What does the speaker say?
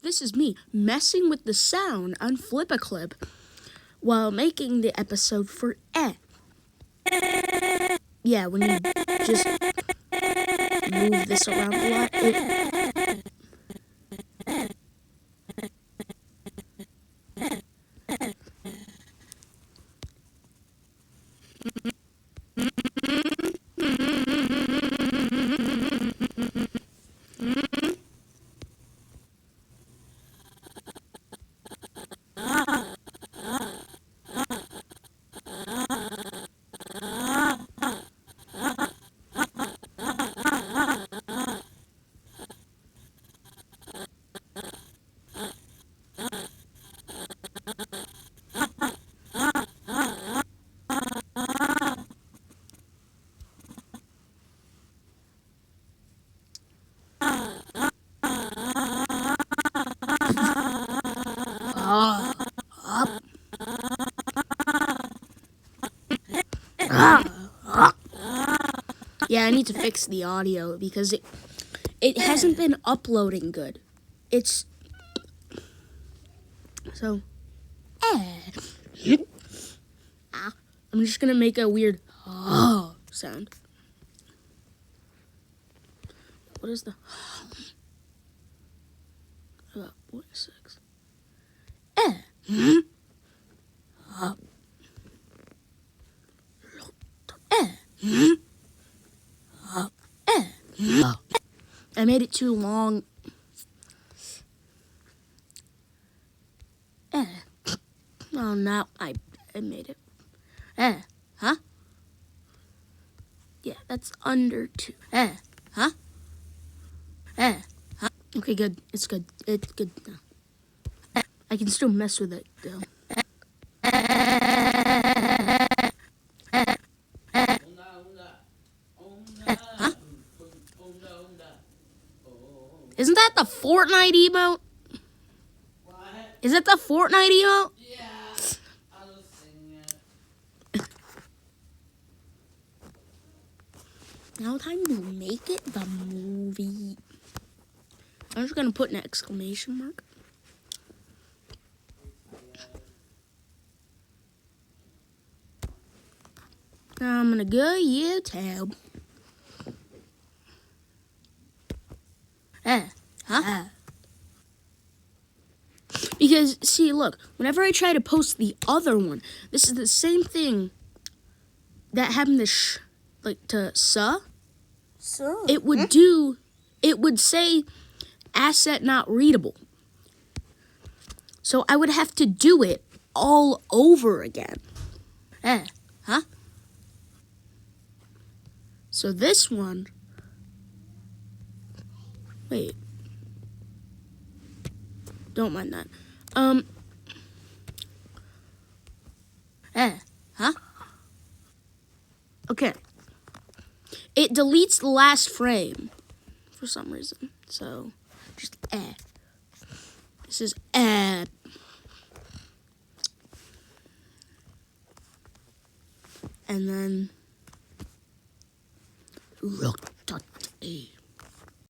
This is me messing with the sound on Flip-A-Clip while making the episode for Yeah, when you just move this around a lot, Yeah, I need to fix the audio because it hasn't been uploading good. It's so I'm just gonna make a weird sound. What is the 46? I made it too long. Oh, now I made it. Huh? Yeah, that's under 2. Huh? Huh? Okay, good. It's good. It's good now. I can still mess with it, though. Isn't that the Fortnite emote? What? Is that the Fortnite emote? Yeah, I was singing it. Now time to make it the movie. I'm just gonna put an exclamation mark. I'm gonna go YouTube. Huh? Because, see, look, whenever I try to post the other one, this is the same thing that happened to So? It would say asset not readable. So I would have to do it all over again. Huh? So this one, wait, don't mind that. Huh? Okay. It deletes the last frame for some reason. So, just This is And then